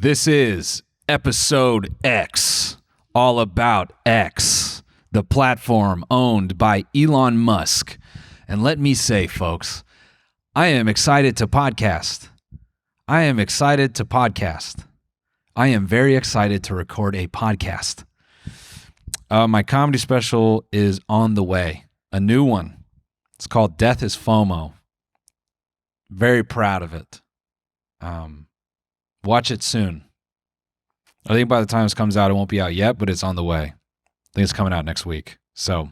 This is episode X, all about X, the platform owned by Elon Musk. And let me say, folks, I am excited to podcast. I am very excited to record a podcast. My comedy special is on the way, a new one. It's called Death is FOMO. Very proud of it. Watch it soon. I think by the time this comes out, it won't be out yet, but it's on the way. I think it's coming out next week. So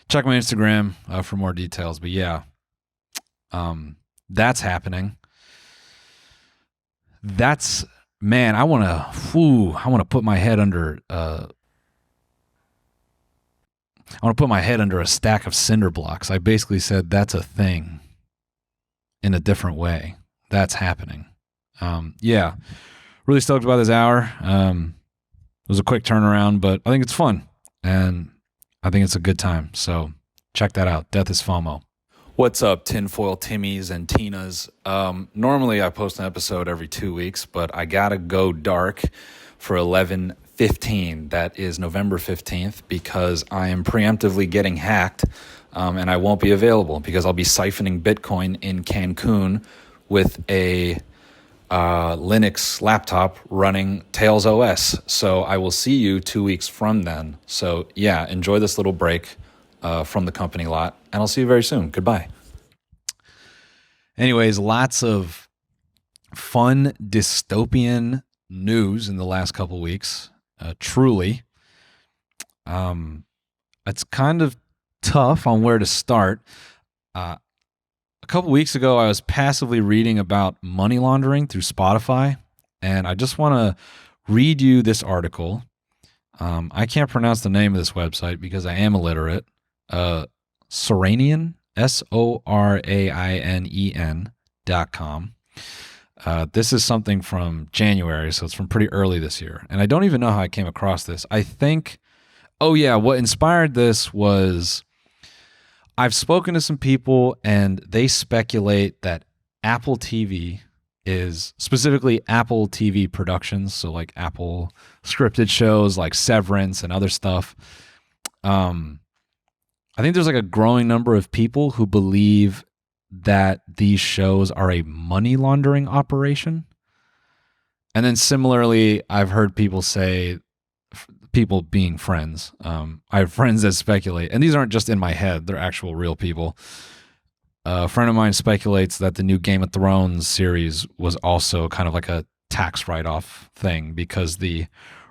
check my Instagram for more details. But yeah, that's happening. That's, man, I want to put my head under a stack of cinder blocks. I basically said that's a thing in a different way. That's happening. Yeah, really stoked about this hour. It was a quick turnaround, but I think it's fun and I think it's a good time. So check that out. Death is FOMO. What's up, tinfoil Timmies and Tinas? Normally I post an episode every 2 weeks, but I gotta go dark for 11/15. That is November 15th, because I am preemptively getting hacked, and I won't be available because I'll be siphoning Bitcoin in Cancun with a Linux laptop running Tails OS. So I will see you 2 weeks from then. So yeah, enjoy this little break from the company lot, and I'll see you very soon. Goodbye. Anyways, lots of fun dystopian news in the last couple weeks. Truly. It's kind of tough on where to start. A couple weeks ago, I was passively reading about money laundering through Spotify, and I just want to read you this article. I can't pronounce the name of this website because I am illiterate. Sorainen, SORAINEN.com. This is something from January, so it's from pretty early this year. And I don't even know how I came across this. I think, what inspired this was I've spoken to some people and they speculate that Apple TV is, specifically Apple TV productions, so like Apple scripted shows like Severance and other stuff. I think there's like a growing number of people who believe that these shows are a money laundering operation. And then similarly, I've heard people say, people being friends, I have friends that speculate, and these aren't just in my head, they're actual real people. A friend of mine speculates that the new Game of Thrones series was also kind of like a tax write-off thing, because the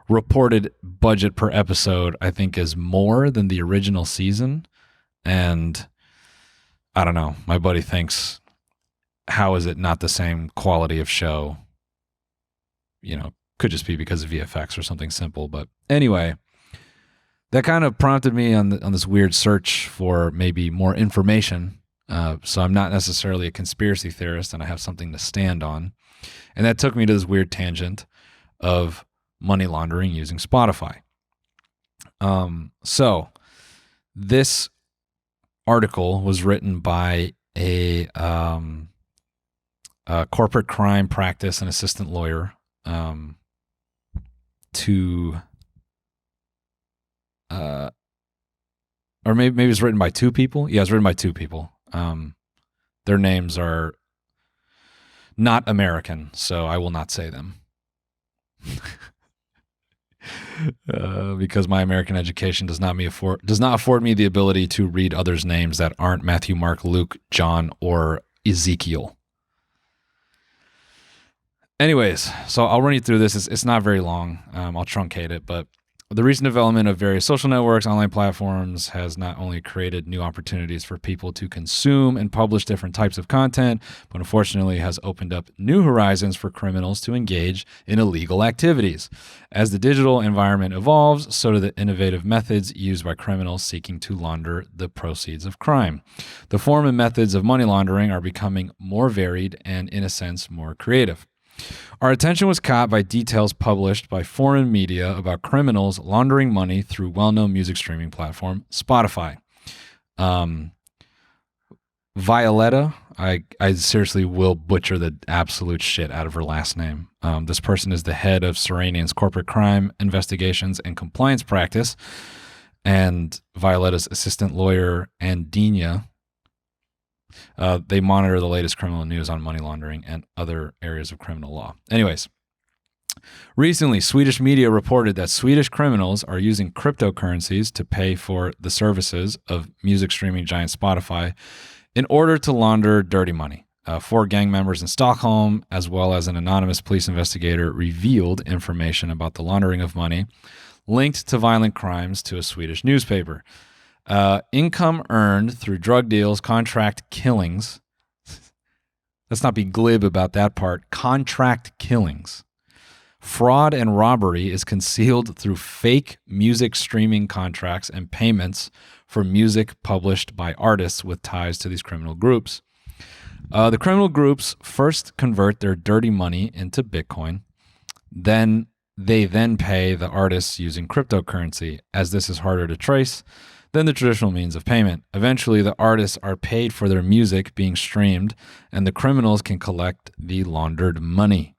reported budget per episode, I think, is more than the original season. And I don't know, my buddy thinks, how is it not the same quality of show? You know, could just be because of VFX or something simple. But anyway, that kind of prompted me on this weird search for maybe more information. So I'm not necessarily a conspiracy theorist, and I have something to stand on. And that took me to this weird tangent of money laundering using Spotify. So this article was written by a corporate crime practice and assistant lawyer, or maybe it's written by two people. Yeah, it's written by two people. Their names are not American, so I will not say them. Because my American education does not afford me the ability to read others' names that aren't Matthew, Mark, Luke, John, or Ezekiel. Anyways, so I'll run you through this. It's not very long. I'll truncate it, but the recent development of various social networks, online platforms, has not only created new opportunities for people to consume and publish different types of content, but unfortunately has opened up new horizons for criminals to engage in illegal activities. As the digital environment evolves, so do the innovative methods used by criminals seeking to launder the proceeds of crime. The form and methods of money laundering are becoming more varied and, in a sense, more creative. Our attention was caught by details published by foreign media about criminals laundering money through well-known music streaming platform Spotify. Violetta, I seriously will butcher the absolute shit out of her last name. This person is the head of Serenian's corporate crime investigations and compliance practice, and Violetta's assistant lawyer, Andina. They monitor the latest criminal news on money laundering and other areas of criminal law. Anyways, recently, Swedish media reported that Swedish criminals are using cryptocurrencies to pay for the services of music streaming giant Spotify in order to launder dirty money. 4 gang members in Stockholm, as well as an anonymous police investigator, revealed information about the laundering of money linked to violent crimes to a Swedish newspaper. Income earned through drug deals, contract killings. Let's not be glib about that part. Contract killings. Fraud and robbery is concealed through fake music streaming contracts and payments for music published by artists with ties to these criminal groups. The criminal groups first convert their dirty money into Bitcoin. Then they pay the artists using cryptocurrency, as this is harder to trace than the traditional means of payment. Eventually, the artists are paid for their music being streamed, and the criminals can collect the laundered money.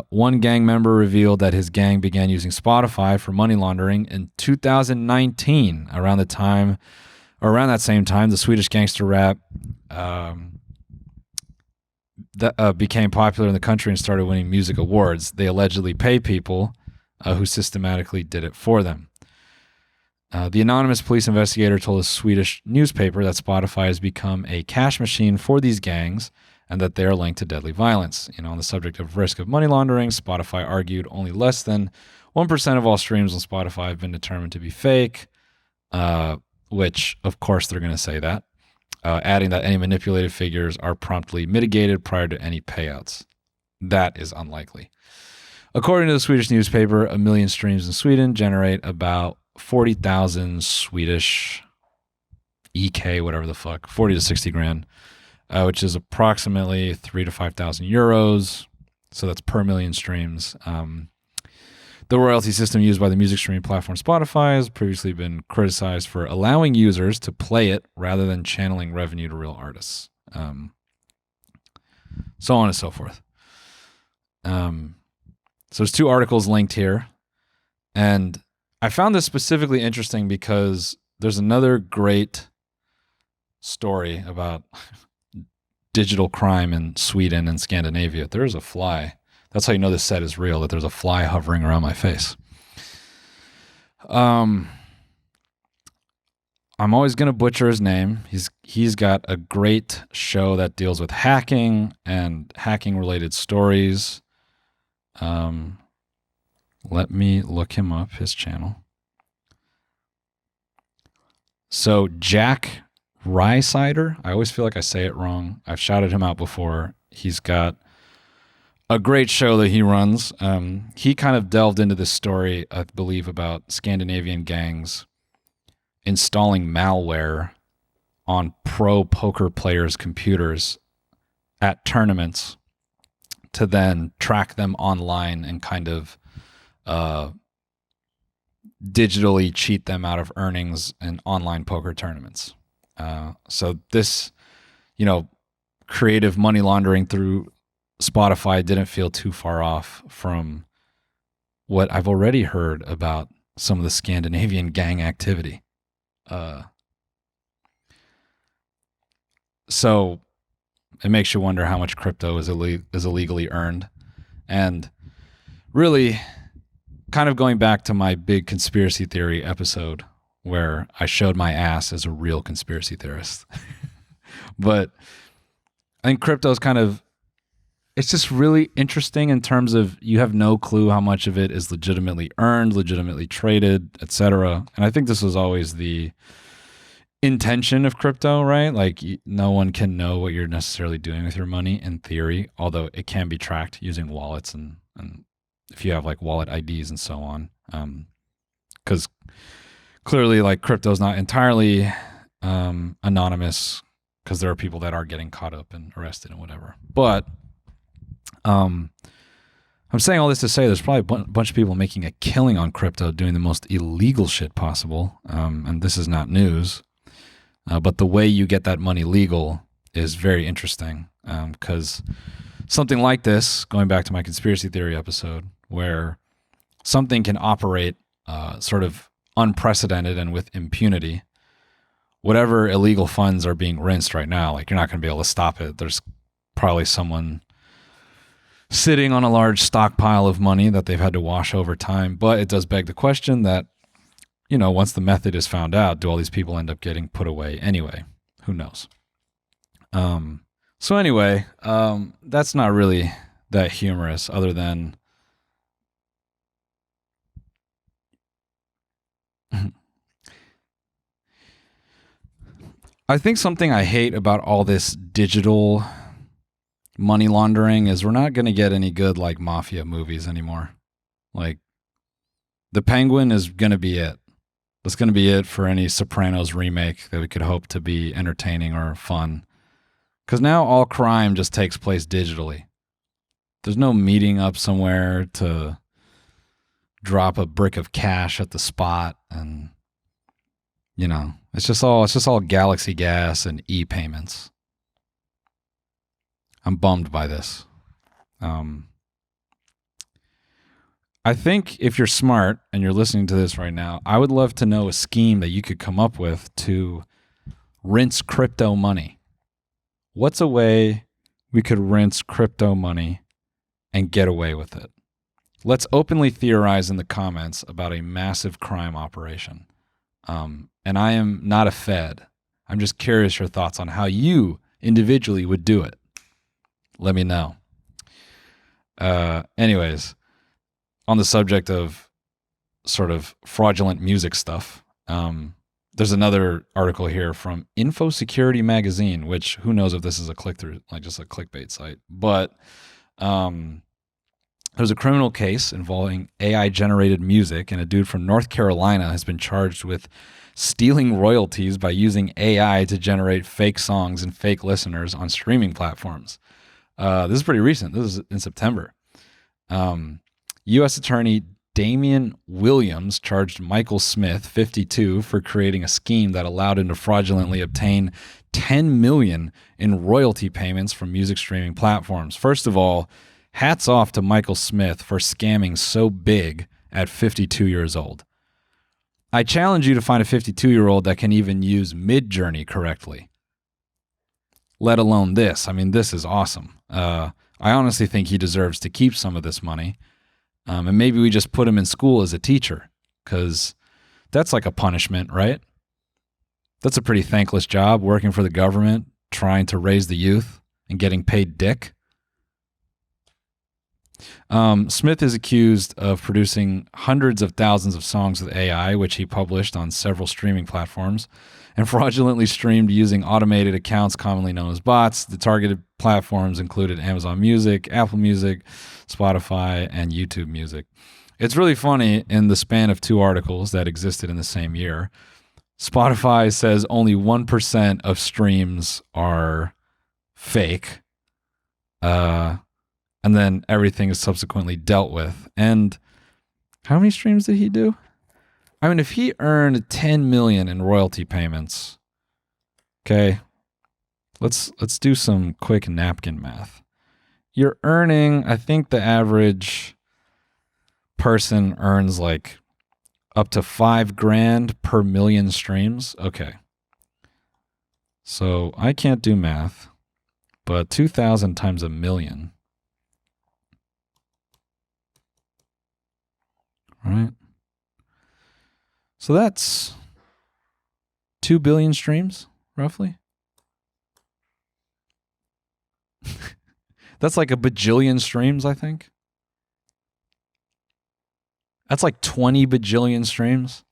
One gang member revealed that his gang began using Spotify for money laundering in 2019. Around that same time, the Swedish gangster rap became popular in the country and started winning music awards. They allegedly pay people who systematically did it for them. The anonymous police investigator told a Swedish newspaper that Spotify has become a cash machine for these gangs and that they are linked to deadly violence. On the subject of risk of money laundering, Spotify argued only less than 1% of all streams on Spotify have been determined to be fake, which, of course, they're going to say that, adding that any manipulated figures are promptly mitigated prior to any payouts. That is unlikely. According to the Swedish newspaper, 1 million streams in Sweden generate about 40,000 Swedish EK, whatever the fuck, 40 to 60 grand. Which is approximately 3,000 to 5,000 euros. So that's per million streams. The royalty system used by the music streaming platform Spotify has previously been criticized for allowing users to play it rather than channeling revenue to real artists. So on and so forth. So there's 2 articles linked here. And I found this specifically interesting because there's another great story about digital crime in Sweden and Scandinavia. There's a fly. That's how you know this set is real, that there's a fly hovering around my face. I'm always going to butcher his name. He's got a great show that deals with hacking and hacking related stories. Let me look him up, his channel. So Jack Rysider. I always feel like I say it wrong. I've shouted him out before. He's got a great show that he runs. He kind of delved into this story, I believe, about Scandinavian gangs installing malware on pro poker players' computers at tournaments to then track them online and kind of digitally cheat them out of earnings in online poker tournaments. So this, creative money laundering through Spotify didn't feel too far off from what I've already heard about some of the Scandinavian gang activity. So it makes you wonder how much crypto is illegally earned. And really, kind of going back to my big conspiracy theory episode where I showed my ass as a real conspiracy theorist. But I think crypto is it's just really interesting in terms of you have no clue how much of it is legitimately earned, legitimately traded, etc. And I think this was always the intention of crypto, right? Like no one can know what you're necessarily doing with your money in theory, although it can be tracked using wallets and if you have like wallet IDs and so on. Because clearly like crypto is not entirely anonymous because there are people that are getting caught up and arrested and whatever. But I'm saying all this to say there's probably a bunch of people making a killing on crypto doing the most illegal shit possible. And this is not news. But the way you get that money legal is very interesting, because something like this, going back to my conspiracy theory episode, where something can operate sort of unprecedented and with impunity. Whatever illegal funds are being rinsed right now, like, you're not going to be able to stop it. There's probably someone sitting on a large stockpile of money that they've had to wash over time. But it does beg the question that, once the method is found out, do all these people end up getting put away anyway? Who knows? So anyway, that's not really that humorous, other than I think something I hate about all this digital money laundering is we're not going to get any good, like, mafia movies anymore. Like, The Penguin is going to be it. That's going to be it for any Sopranos remake that we could hope to be entertaining or fun. Because now all crime just takes place digitally. There's no meeting up somewhere to drop a brick of cash at the spot, and it's just all Galaxy Gas and e-payments. I'm bummed by this. I think if you're smart and you're listening to this right now, I would love to know a scheme that you could come up with to rinse crypto money. What's a way we could rinse crypto money and get away with it? Let's openly theorize in the comments about a massive crime operation. And I am not a Fed. I'm just curious your thoughts on how you individually would do it. Let me know. Anyways, on the subject of sort of fraudulent music stuff, there's another article here from Info Security Magazine, which who knows if this is a click-through, like just a clickbait site. But there's a criminal case involving AI-generated music, and a dude from North Carolina has been charged with stealing royalties by using AI to generate fake songs and fake listeners on streaming platforms. This is pretty recent. This is in September. U.S. Attorney Damian Williams charged Michael Smith, 52, for creating a scheme that allowed him to fraudulently obtain $10 million in royalty payments from music streaming platforms. First of all, hats off to Michael Smith for scamming so big at 52 years old. I challenge you to find a 52-year-old that can even use Midjourney correctly, let alone this. I mean, this is awesome. I honestly think he deserves to keep some of this money. And maybe we just put him in school as a teacher, because that's like a punishment, right? That's a pretty thankless job, working for the government, trying to raise the youth and getting paid dick. Smith is accused of producing hundreds of thousands of songs with AI, which he published on several streaming platforms, and fraudulently streamed using automated accounts commonly known as bots. The targeted platforms included Amazon Music, Apple Music, Spotify, and YouTube Music. It's really funny, in the span of two articles that existed in the same year, Spotify says only 1% of streams are fake. And then everything is subsequently dealt with. And how many streams did he do? I mean, if he earned $10 million in royalty payments, okay, let's do some quick napkin math. You're earning, I think the average person earns like up to $5,000 per million streams. Okay. So I can't do math, but 2,000 times a million. Right. So that's 2 billion streams, roughly. That's like a bajillion streams, I think. That's like 20 bajillion streams.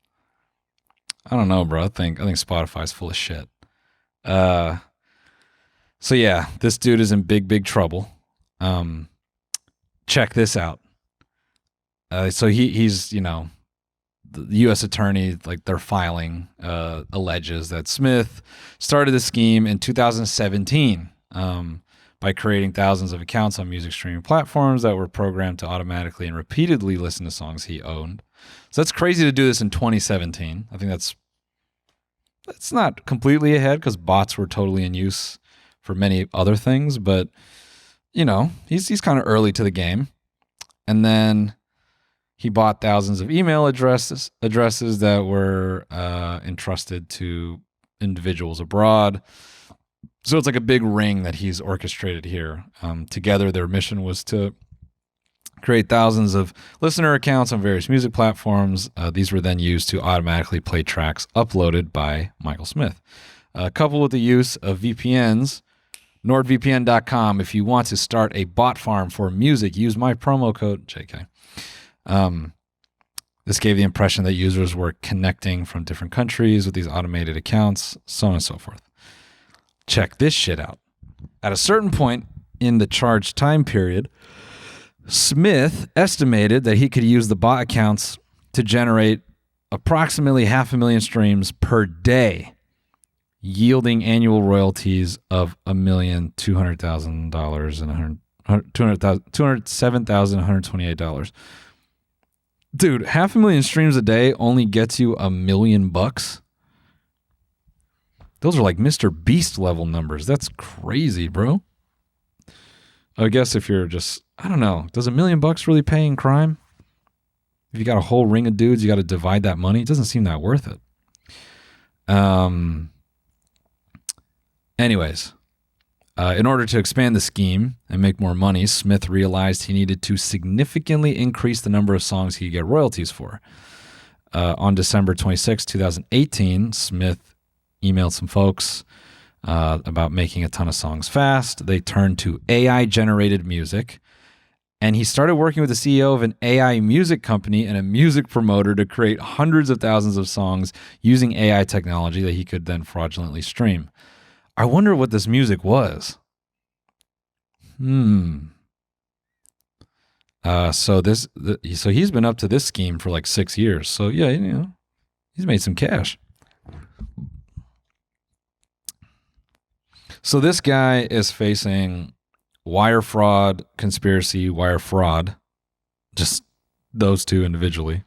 I don't know, bro. I think Spotify's full of shit. So yeah, this dude is in big trouble. Check this out. So he's, the U.S. attorney, like, their filing alleges that Smith started the scheme in 2017 by creating thousands of accounts on music streaming platforms that were programmed to automatically and repeatedly listen to songs he owned. So that's crazy to do this in 2017. I think that's It's not completely ahead because bots were totally in use for many other things, but he's kind of early to the game. And then he bought thousands of email addresses that were entrusted to individuals abroad. So it's like a big ring that he's orchestrated here. Together, their mission was to create thousands of listener accounts on various music platforms. These were then used to automatically play tracks uploaded by Michael Smith. Coupled with the use of VPNs, NordVPN.com. If you want to start a bot farm for music, use my promo code JK. This gave the impression that users were connecting from different countries with these automated accounts, so on and so forth. Check this shit out. At a certain point in the charged time period, Smith estimated that he could use the bot accounts to generate approximately 500,000 streams per day, yielding annual royalties of $1,200,000 and $207,128. Dude, 500,000 streams a day only gets you $1 million. Those are like Mr. Beast level numbers. That's crazy, bro. I guess if you're just, I don't know, does $1 million really pay in crime? If you got a whole ring of dudes, you got to divide that money. It doesn't seem that worth it. Anyways, in order to expand the scheme and make more money, Smith realized he needed to significantly increase the number of songs he could get royalties for. On December 26, 2018, Smith emailed some folks about making a ton of songs fast. They turned to AI-generated music, and he started working with the CEO of an AI music company and a music promoter to create hundreds of thousands of songs using AI technology that he could then fraudulently stream. I wonder what this music was. So he's been up to this scheme for like 6 years. So yeah, he's made some cash. So this guy is facing wire fraud, conspiracy, wire fraud, just those two individually.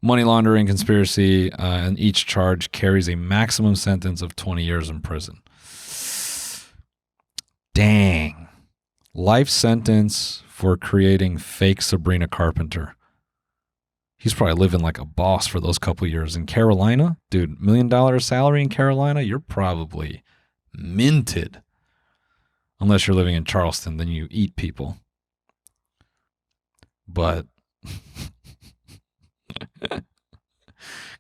Money laundering, conspiracy, and each charge carries a maximum sentence of 20 years in prison. Dang. Life sentence for creating fake Sabrina Carpenter. He's probably living like a boss for those couple years. In Carolina, dude, $1 million salary in Carolina, you're probably minted. Unless you're living in Charleston, then you eat people. But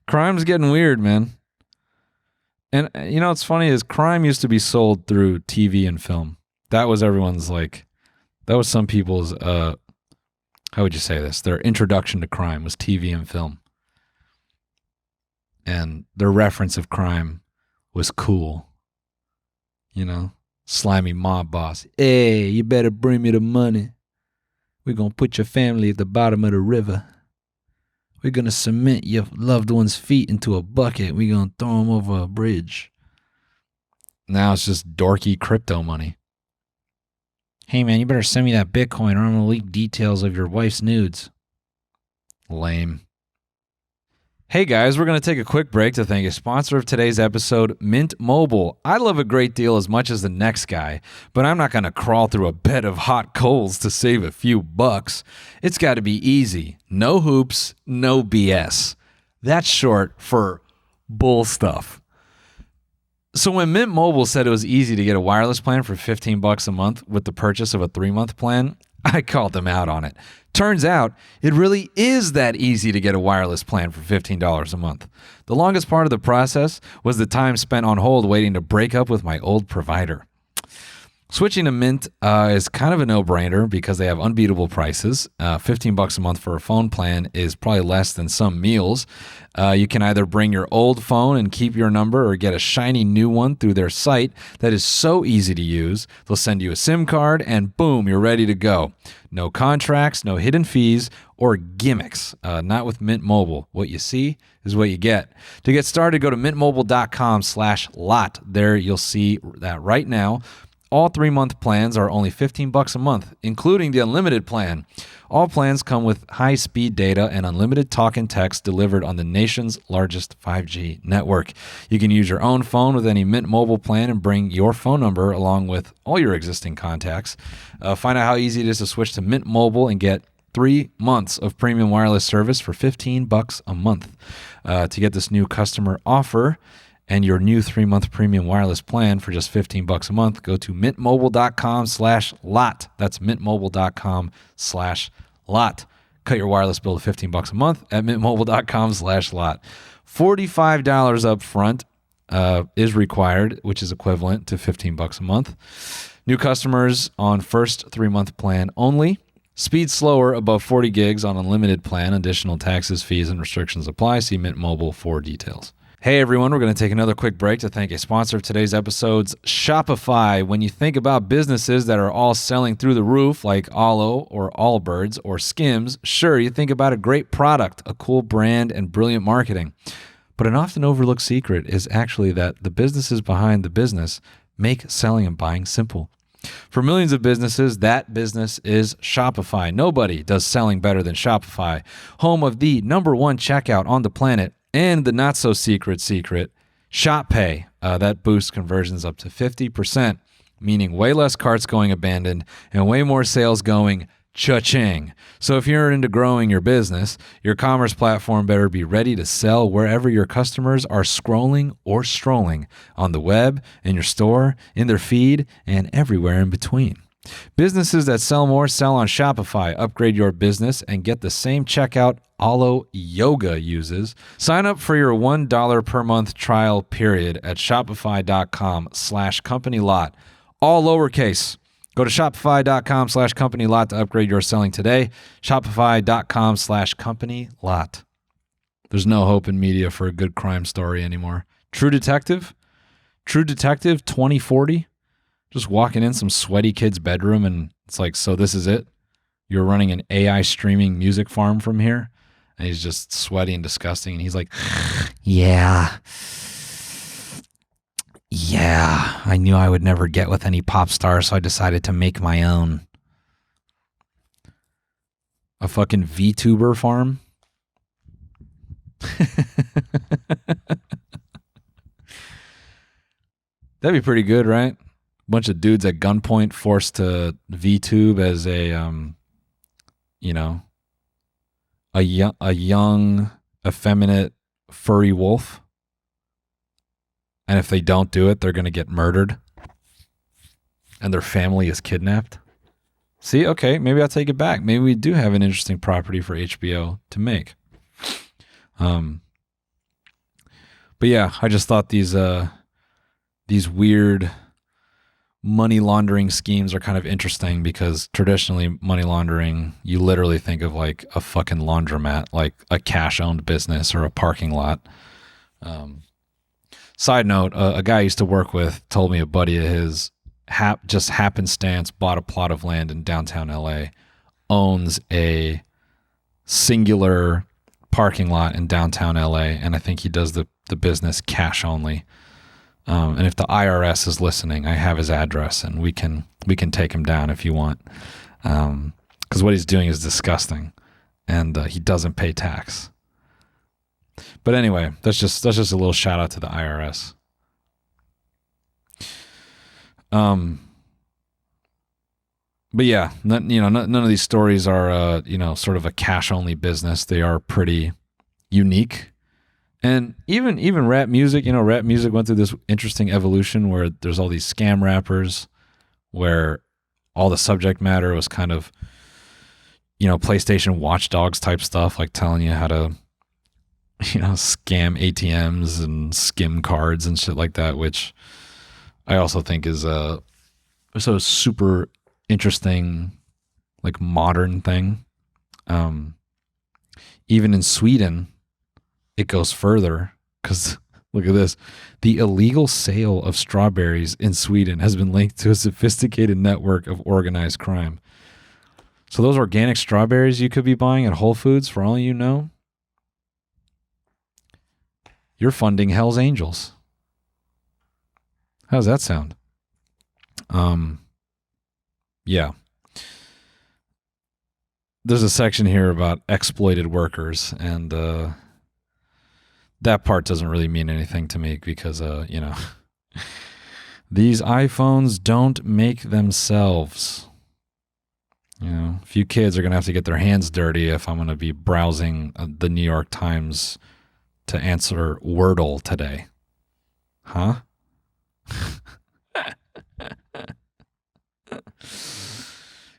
crime's getting weird, man. And what's funny is crime used to be sold through TV and film. That was some people's, how would you say this? Their introduction to crime was TV and film. And their reference of crime was cool. Slimy mob boss. Hey, you better bring me the money. We're going to put your family at the bottom of the river. We're going to cement your loved one's feet into a bucket. We're going to throw them over a bridge. Now it's just dorky crypto money. Hey, man, you better send me that Bitcoin or I'm going to leak details of your wife's nudes. Lame. Hey guys, we're going to take a quick break to thank a sponsor of today's episode, Mint Mobile. I love a great deal as much as the next guy, but I'm not going to crawl through a bed of hot coals to save a few bucks. It's got to be easy. No hoops, no BS. That's short for bull stuff. So when Mint Mobile said it was easy to get a wireless plan for $15 a month with the purchase of a 3-month plan, I called them out on it. Turns out, it really is that easy to get a wireless plan for $15 a month. The longest part of the process was the time spent on hold waiting to break up with my old provider. Switching to Mint is kind of a no-brainer because they have unbeatable prices. $15 a month for a phone plan is probably less than some meals. You can either bring your old phone and keep your number or get a shiny new one through their site that is so easy to use. They'll send you a SIM card and boom, you're ready to go. No contracts, no hidden fees or gimmicks. Not with Mint Mobile. What you see is what you get. To get started, go to mintmobile.com/lot. There you'll see that right now. All 3-month plans are only $15 a month, including the unlimited plan. All plans come with high-speed data and unlimited talk and text delivered on the nation's largest 5G network. You can use your own phone with any Mint Mobile plan and bring your phone number along with all your existing contacts. Find out how easy it is to switch to Mint Mobile and get 3 months of premium wireless service for $15 a month. To get this new customer offer and your new 3-month premium wireless plan for just $15 a month, go to mintmobile.com/lot. That's mintmobile.com/lot. Cut your wireless bill to $15 a month at mintmobile.com/lot. $45 up front is required, which is equivalent to $15 a month. New customers on first 3-month plan only. Speed slower above 40 gigs on unlimited plan. Additional taxes, fees, and restrictions apply. See Mint Mobile for details. Hey everyone, we're going to take another quick break to thank a sponsor of today's episodes, Shopify. When you think about businesses that are all selling through the roof like Alo or Allbirds or Skims, sure, you think about a great product, a cool brand, and brilliant marketing. But an often overlooked secret is actually that the businesses behind the business make selling and buying simple. For millions of businesses, that business is Shopify. Nobody does selling better than Shopify, home of the #1 checkout on the planet and the not-so-secret Shop Pay. That boosts conversions up to 50%, meaning way less carts going abandoned and way more sales going cha-ching. So if you're into growing your business, your commerce platform better be ready to sell wherever your customers are scrolling or strolling, on the web, in your store, in their feed, and everywhere in between. Businesses that sell more sell on Shopify. Upgrade your business and get the same checkout Alo Yoga uses. Sign up for your $1 per month trial period at shopify.com/companylot. All lowercase. Go to shopify.com/companylot to upgrade your selling today. Shopify.com/companylot. There's no hope in media for a good crime story anymore. True Detective 2040. Just walking in some sweaty kid's bedroom and it's like, so this is it? You're running an AI streaming music farm from here? And he's just sweaty and disgusting. And he's like, yeah, I knew I would never get with any pop star, so I decided to make my own. A fucking VTuber farm? That'd be pretty good, right? Bunch of dudes at gunpoint forced to VTube as a young, effeminate, furry wolf. And if they don't do it, they're going to get murdered. And their family is kidnapped. See, okay, maybe I'll take it back. Maybe we do have an interesting property for HBO to make. But yeah, I just thought these weird money laundering schemes are kind of interesting because traditionally money laundering, you literally think of like a fucking laundromat, like a cash-owned business or a parking lot. Side note, a guy I used to work with told me a buddy of his just happenstance bought a plot of land in downtown LA, owns a singular parking lot in downtown LA, and I think he does the business cash only. And if the IRS is listening, I have his address and we can take him down if you want. Because what he's doing is disgusting and he doesn't pay tax. But anyway, that's just a little shout out to the IRS. But yeah, none of these stories are sort of a cash only business. They are pretty unique. And even rap music, rap music went through this interesting evolution where there's all these scam rappers where all the subject matter was kind of, PlayStation watchdogs type stuff, like telling you how to, scam ATMs and skim cards and shit like that, which I also think is a super interesting, like modern thing. Even in Sweden, it goes further because look at this. The illegal sale of strawberries in Sweden has been linked to a sophisticated network of organized crime. So those organic strawberries you could be buying at Whole Foods, for all you know, you're funding Hell's Angels. How does that sound? Yeah. there's a section here about exploited workers, and that part doesn't really mean anything to me because, these iPhones don't make themselves. A few kids are going to have to get their hands dirty if I'm going to be browsing the New York Times to answer Wordle today. Huh?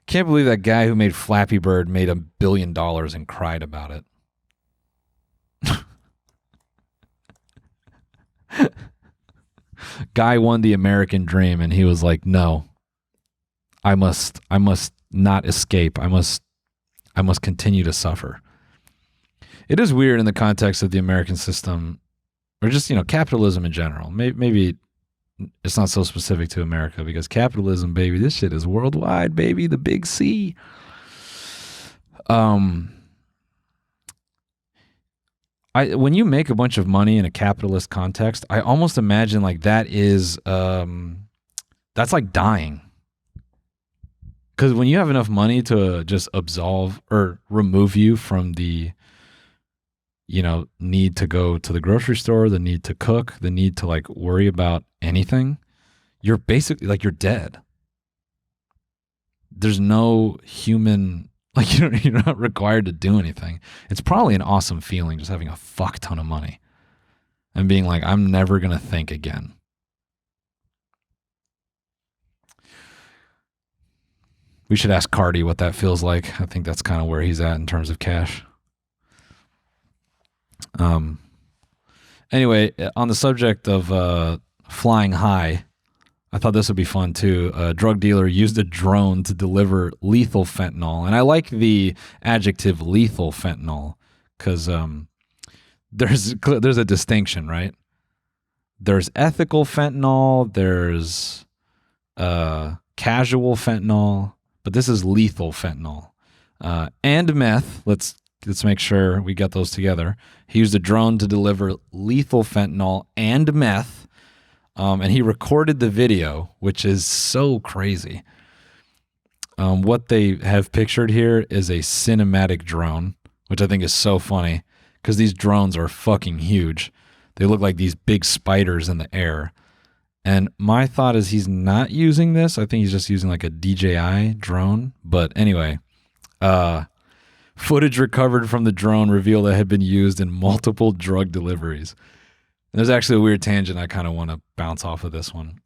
Can't believe that guy who made Flappy Bird made $1 billion and cried about it. Guy won the American dream and he was like, no, I must not escape. I must continue to suffer. It is weird in the context of the American system, or just, capitalism in general. Maybe it's not so specific to America, because capitalism, baby, this shit is worldwide, baby, the big C. When you make a bunch of money in a capitalist context, I almost imagine like that is, that's like dying. Because when you have enough money to just absolve or remove you from the, need to go to the grocery store, the need to cook, the need to like worry about anything, you're basically like, you're dead. There's no human, like you're not required to do anything. It's probably an awesome feeling just having a fuck ton of money and being like, I'm never going to think again. We should ask Cardi what that feels like. I think that's kind of where he's at in terms of cash. Anyway, on the subject of flying high, I thought this would be fun too. A drug dealer used a drone to deliver lethal fentanyl. And I like the adjective lethal fentanyl because there's a distinction, right? There's ethical fentanyl, there's casual fentanyl, but this is lethal fentanyl. And meth. Let's make sure we get those together. He used a drone to deliver lethal fentanyl and meth. And he recorded the video, which is so crazy. What they have pictured here is a cinematic drone, which I think is so funny because these drones are fucking huge. They look like these big spiders in the air. And my thought is he's not using this. I think he's just using like a DJI drone. But anyway, footage recovered from the drone revealed it had been used in multiple drug deliveries. And there's actually a weird tangent I kind of want to bounce off of this one.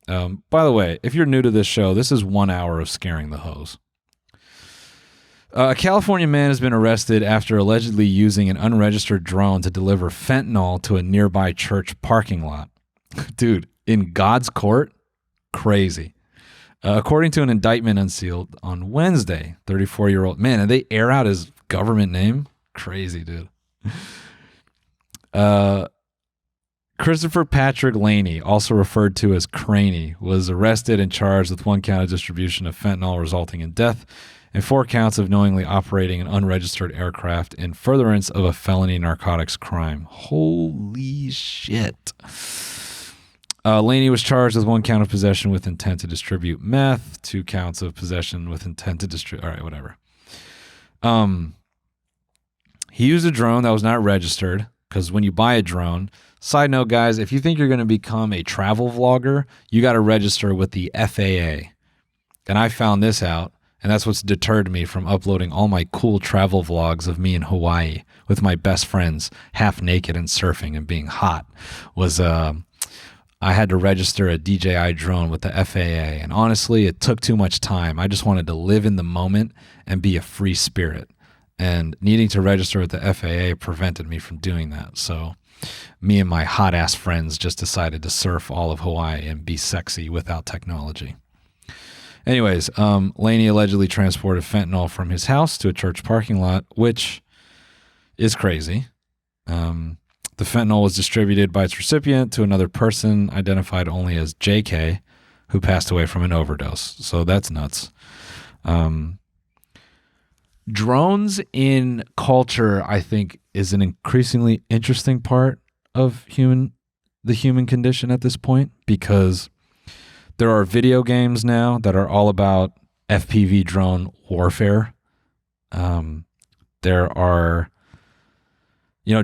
By the way, if you're new to this show, this is 1 hour of scaring the hose. A California man has been arrested after allegedly using an unregistered drone to deliver fentanyl to a nearby church parking lot. Dude, in God's court? Crazy. According to an indictment unsealed on Wednesday, 34-year-old man, and they air out his government name? Crazy, dude. Christopher Patrick Laney, also referred to as Craney, was arrested and charged with 1 count of distribution of fentanyl resulting in death and 4 counts of knowingly operating an unregistered aircraft in furtherance of a felony narcotics crime. Holy shit. Laney was charged with 1 count of possession with intent to distribute meth, 2 counts of possession with intent to distribute. All right, whatever. He used a drone that was not registered because when you buy a drone, side note, guys, if you think you're going to become a travel vlogger, you got to register with the FAA. And I found this out, and that's what's deterred me from uploading all my cool travel vlogs of me in Hawaii with my best friends, half naked and surfing and being hot, was I had to register a DJI drone with the FAA. And honestly, it took too much time. I just wanted to live in the moment and be a free spirit. And needing to register with the FAA prevented me from doing that. So me and my hot ass friends just decided to surf all of Hawaii and be sexy without technology. Anyways, Laney allegedly transported fentanyl from his house to a church parking lot, which is crazy. The fentanyl was distributed by its recipient to another person identified only as JK, who passed away from an overdose. So that's nuts. Drones in culture, I think, is an increasingly interesting part of the human condition at this point, because there are video games now that are all about FPV drone warfare. there are,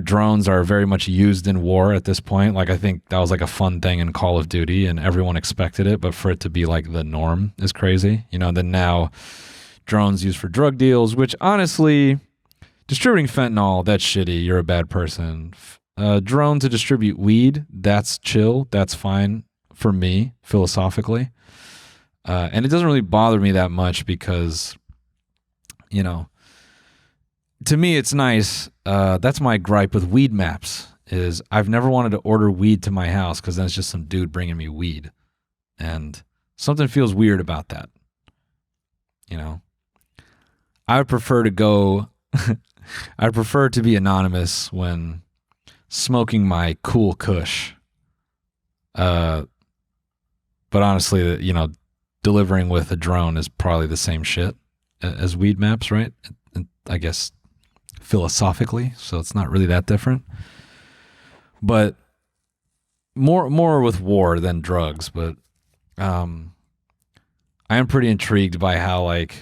drones are very much used in war at this point. Like, I think that was like a fun thing in Call of Duty and everyone expected it, but for it to be like the norm is crazy. Then now drones used for drug deals, which honestly, distributing fentanyl, that's shitty. You're a bad person. Drone to distribute weed, that's chill. That's fine for me, philosophically. And it doesn't really bother me that much because, to me, it's nice. That's my gripe with weed maps is I've never wanted to order weed to my house because then it's just some dude bringing me weed. And something feels weird about that. I would prefer to go, I prefer to be anonymous when smoking my cool kush. But honestly, delivering with a drone is probably the same shit as weed maps, right? I guess philosophically, so it's not really that different. But more with war than drugs. But I am pretty intrigued by how like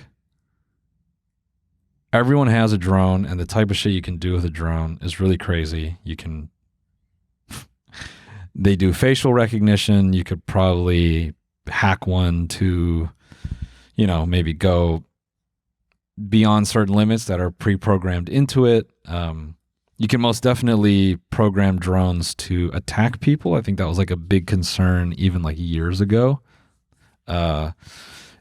everyone has a drone, and the type of shit you can do with a drone is really crazy. They do facial recognition. You could probably hack one to, maybe go beyond certain limits that are pre-programmed into it. You can most definitely program drones to attack people. I think that was like a big concern even like years ago. And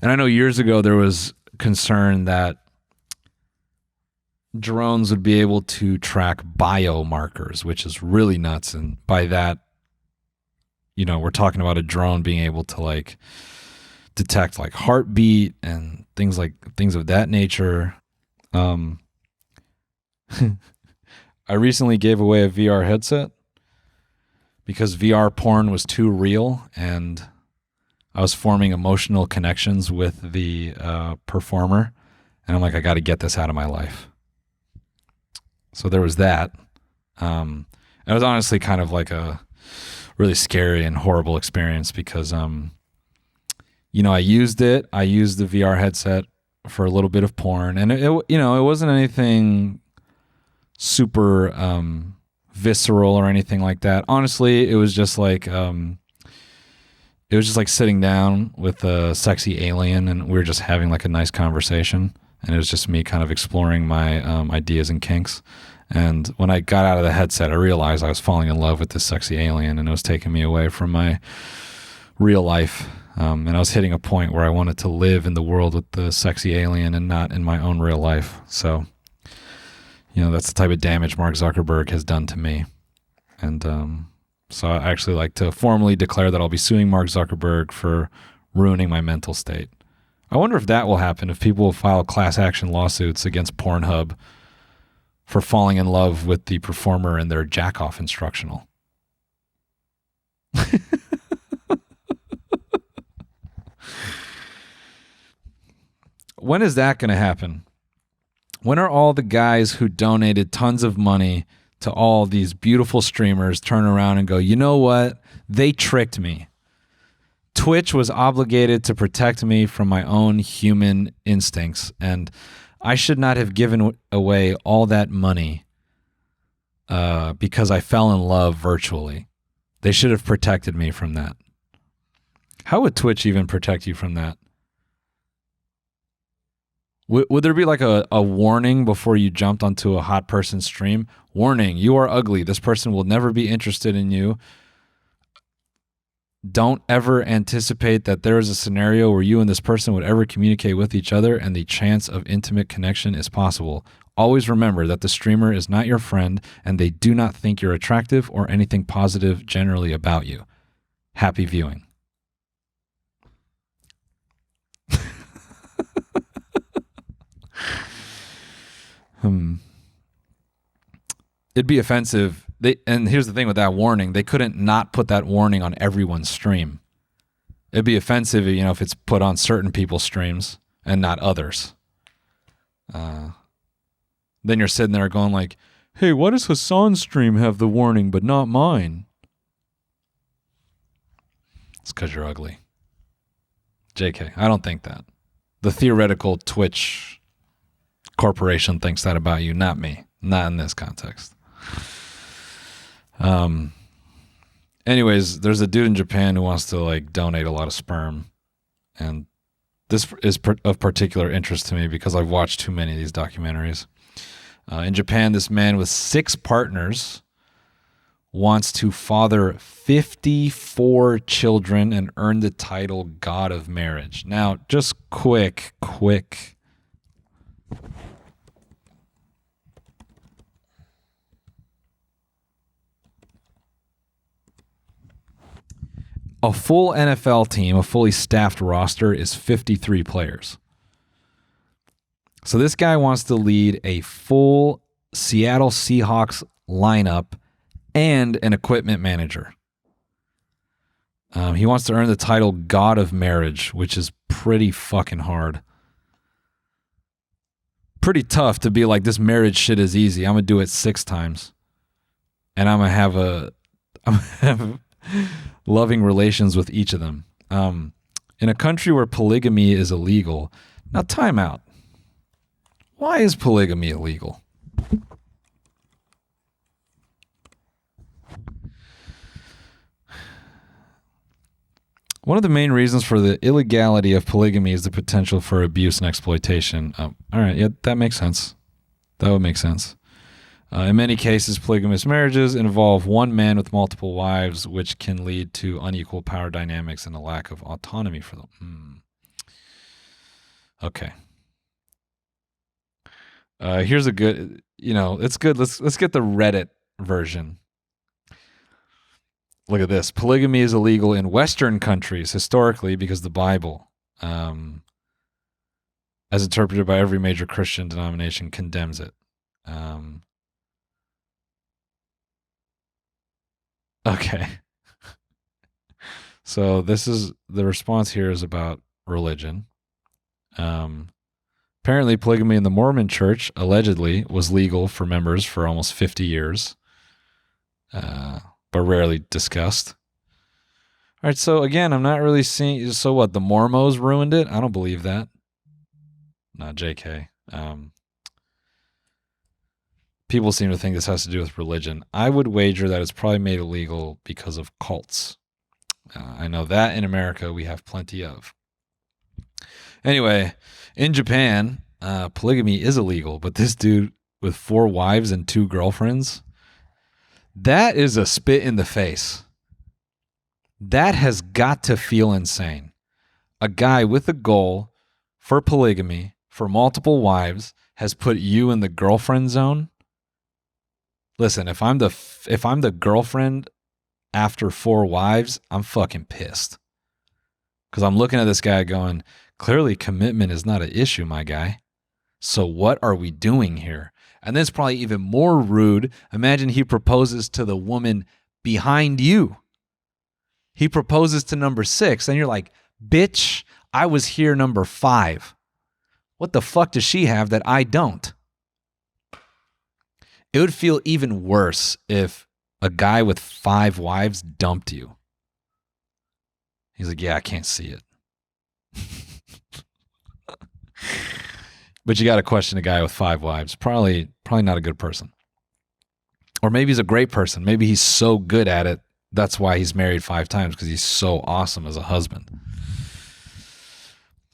I know years ago there was concern that drones would be able to track biomarkers, which is really nuts. And by that, we're talking about a drone being able to like detect like heartbeat and things of that nature. I recently gave away a VR headset because VR porn was too real and I was forming emotional connections with the performer. And I'm like, I got to get this out of my life. So there was that. It was honestly kind of like a really scary and horrible experience because, I used the VR headset for a little bit of porn, and it wasn't anything super visceral or anything like that. Honestly, it was just like sitting down with a sexy alien, and we were just having like a nice conversation, and it was just me kind of exploring my ideas and kinks. And when I got out of the headset, I realized I was falling in love with this sexy alien, and it was taking me away from my real life. And I was hitting a point where I wanted to live in the world with the sexy alien and not in my own real life. So, that's the type of damage Mark Zuckerberg has done to me. And so I actually like to formally declare that I'll be suing Mark Zuckerberg for ruining my mental state. I wonder if that will happen, if people will file class action lawsuits against Pornhub for falling in love with the performer in their jack-off instructional. When is that going to happen? When are all the guys who donated tons of money to all these beautiful streamers turn around and go, you know what? They tricked me. Twitch was obligated to protect me from my own human instincts, and I should not have given away all that money because I fell in love virtually. They should have protected me from that. How would Twitch even protect you from that? Would there be like a warning before you jumped onto a hot person's stream? Warning, you are ugly. This person will never be interested in you. Don't ever anticipate that there is a scenario where you and this person would ever communicate with each other and the chance of intimate connection is possible. Always remember that the streamer is not your friend and they do not think you're attractive or anything positive generally about you. Happy viewing. It'd be offensive. And here's the thing with that warning. They couldn't not put that warning on everyone's stream. It'd be offensive, if it's put on certain people's streams and not others. Then you're sitting there going like, hey, why does Hassan's stream have the warning but not mine? It's because you're ugly. JK, I don't think that. The theoretical Twitch corporation thinks that about you, not me. Not in this context. Anyways, there's a dude in Japan who wants to like donate a lot of sperm, and this is of particular interest to me because I've watched too many of these documentaries. In Japan, this man with 6 partners wants to father 54 children and earn the title God of Marriage. Now, just quick. A full NFL team, a fully staffed roster, is 53 players. So this guy wants to lead a full Seattle Seahawks lineup and an equipment manager. He wants to earn the title God of Marriage, which is pretty fucking hard. Pretty tough to be like, this marriage shit is easy. I'm going to do it 6 times. And I'm going to have loving relations with each of them. In a country where polygamy is illegal. Now, time out. Why is polygamy illegal? One of the main reasons for the illegality of polygamy is the potential for abuse and exploitation. All right, yeah, that makes sense. That would make sense. In many cases, polygamous marriages involve one man with multiple wives, which can lead to unequal power dynamics and a lack of autonomy for them. Okay. Here's a good, it's good. Let's get the Reddit version. Look at this. Polygamy is illegal in Western countries historically because the Bible, as interpreted by every major Christian denomination, condemns it. Okay. So this is the response here is about religion. Apparently, polygamy in the Mormon Church allegedly was legal for members for almost 50 years, but rarely discussed. All right, so again, I'm not really seeing. So what? The Mormons ruined it? I don't believe that. Not JK. People seem to think this has to do with religion. I would wager that it's probably made illegal because of cults. I know that in America we have plenty of. Anyway, in Japan, polygamy is illegal, but this dude with 4 wives and 2 girlfriends, that is a spit in the face. That has got to feel insane. A guy with a goal for polygamy, for multiple wives, has put you in the girlfriend zone. Listen, if I'm the girlfriend after 4 wives, I'm fucking pissed. Because I'm looking at this guy going, clearly commitment is not an issue, my guy. So what are we doing here? And then it's probably even more rude. Imagine he proposes to the woman behind you. He proposes to number 6, and you're like, bitch, I was here number 5. What the fuck does she have that I don't? It would feel even worse if a guy with 5 wives dumped you. He's like, yeah, I can't see it. But you got to question a guy with 5 wives. Probably not a good person. Or maybe he's a great person. Maybe he's so good at it. That's why he's married 5 times, because he's so awesome as a husband.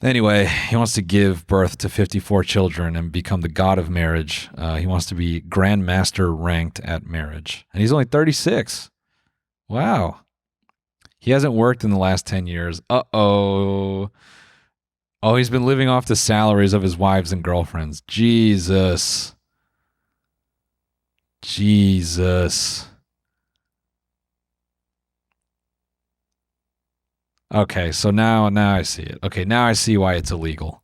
Anyway, he wants to give birth to 54 children and become the god of marriage. He wants to be grandmaster ranked at marriage. And he's only 36. Wow. He hasn't worked in the last 10 years. Uh-oh. Oh, he's been living off the salaries of his wives and girlfriends. Jesus. Okay, so now I see it. Okay, now I see why it's illegal.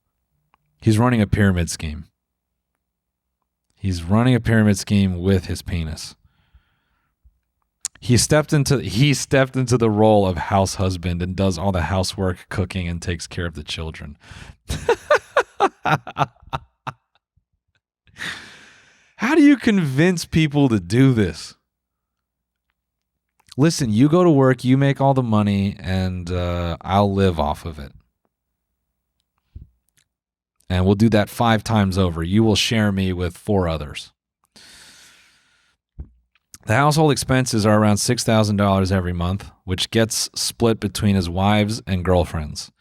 He's running a pyramid scheme. He's running a pyramid scheme with his penis. He stepped into the role of house husband and does all the housework, cooking, and takes care of the children. How do you convince people to do this? Listen, you go to work, you make all the money, and I'll live off of it. And we'll do that 5 times over. You will share me with 4 others. The household expenses are around $6,000 every month, which gets split between his wives and girlfriends.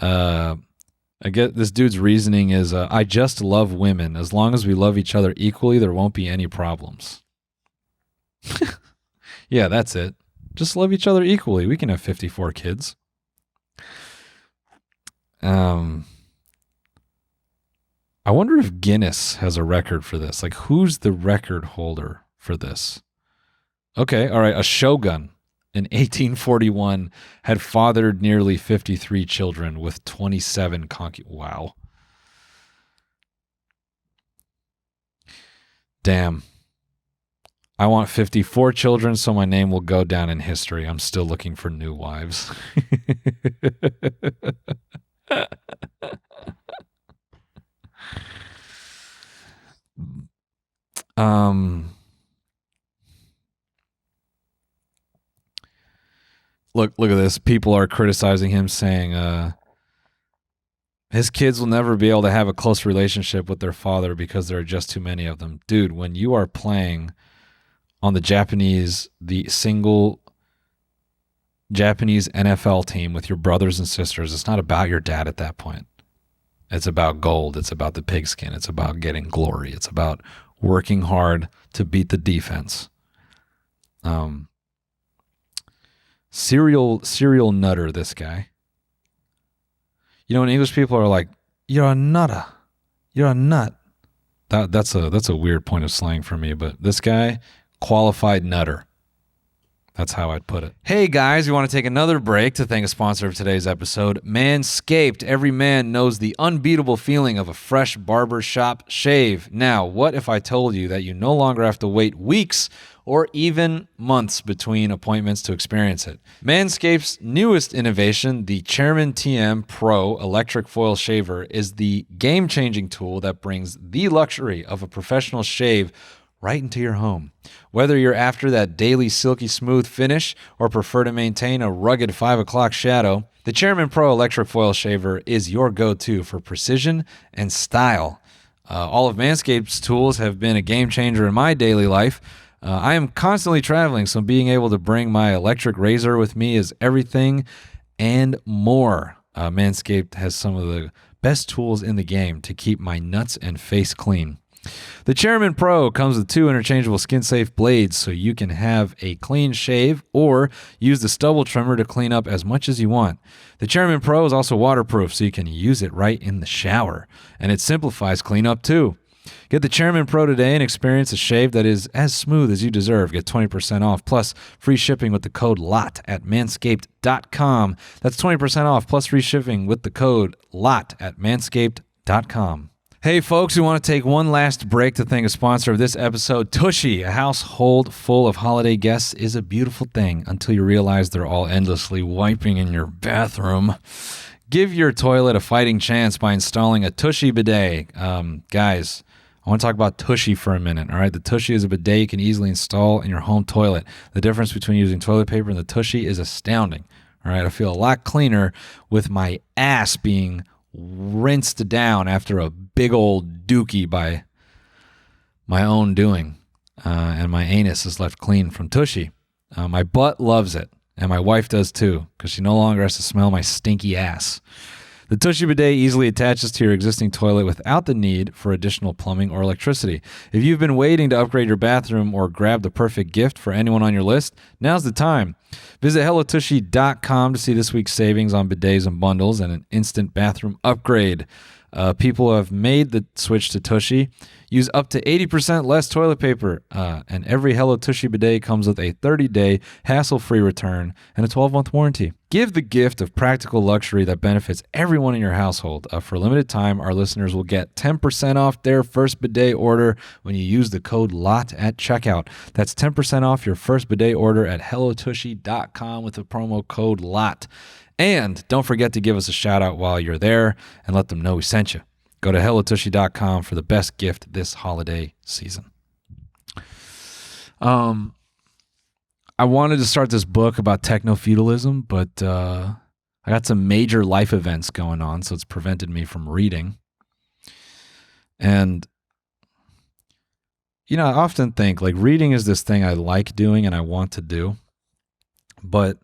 I get this dude's reasoning is, I just love women. As long as we love each other equally, there won't be any problems. Yeah, that's it. Just love each other equally. We can have 54 kids. I wonder if Guinness has a record for this. Like, who's the record holder for this? Okay, all right. A shogun in 1841 had fathered nearly 53 children with 27 concubines. Wow. Damn. I want 54 children, so my name will go down in history. I'm still looking for new wives. Look at this. People are criticizing him, saying his kids will never be able to have a close relationship with their father because there are just too many of them. Dude, when you are playing on the single Japanese NFL team with your brothers and sisters, it's not about your dad at that point. It's about gold. It's about the pigskin. It's about getting glory. It's about working hard to beat the defense. Serial nutter, this guy. You know, when English people are like, "You're a nutter. You're a nut." That's a weird point of slang for me, but this guy, qualified nutter. That's how I'd put it. Hey guys, we want to take another break to thank a sponsor of today's episode, Manscaped. Every man knows the unbeatable feeling of a fresh barbershop shave. Now, what if I told you that you no longer have to wait weeks or even months between appointments to experience it? Manscaped's newest innovation, the Chairman TM Pro Electric Foil Shaver, is the game-changing tool that brings the luxury of a professional shave right into your home. Whether you're after that daily silky smooth finish or prefer to maintain a rugged 5 o'clock shadow, the Chairman Pro Electric Foil Shaver is your go-to for precision and style. All of Manscaped's tools have been a game changer in my daily life. I am constantly traveling, so being able to bring my electric razor with me is everything and more. Manscaped has some of the best tools in the game to keep my nuts and face clean. The Chairman Pro comes with 2 interchangeable skin-safe blades, so you can have a clean shave or use the stubble trimmer to clean up as much as you want. The Chairman Pro is also waterproof, so you can use it right in the shower, and it simplifies cleanup too. Get the Chairman Pro today and experience a shave that is as smooth as you deserve. Get 20% off plus free shipping with the code LOT at manscaped.com. That's 20% off plus free shipping with the code LOT at manscaped.com. Hey folks, we want to take one last break to thank a sponsor of this episode, Tushy. A household full of holiday guests is a beautiful thing until you realize they're all endlessly wiping in your bathroom. Give your toilet a fighting chance by installing a Tushy bidet. Guys, I want to talk about Tushy for a minute, all right? The Tushy is a bidet you can easily install in your home toilet. The difference between using toilet paper and the Tushy is astounding, all right? I feel a lot cleaner with my ass being rinsed down after a big old dookie by my own doing, and my anus is left clean from Tushy. My butt loves it, and my wife does too, because she no longer has to smell my stinky ass. The Tushy bidet easily attaches to your existing toilet without the need for additional plumbing or electricity. If you've been waiting to upgrade your bathroom or grab the perfect gift for anyone on your list, now's the time. Visit HelloTushy.com to see this week's savings on bidets and bundles and an instant bathroom upgrade. People have made the switch to Tushy. Use up to 80% less toilet paper. And every Hello Tushy bidet comes with a 30-day hassle-free return and a 12-month warranty. Give the gift of practical luxury that benefits everyone in your household. For a limited time, our listeners will get 10% off their first bidet order when you use the code LOT at checkout. That's 10% off your first bidet order at HelloTushy.com with the promo code LOT. And don't forget to give us a shout out while you're there and let them know we sent you. Go to HelloTushy.com for the best gift this holiday season. I wanted to start this book about techno-feudalism, but I got some major life events going on, so it's prevented me from reading. And, I often think like reading is this thing I like doing and I want to do. But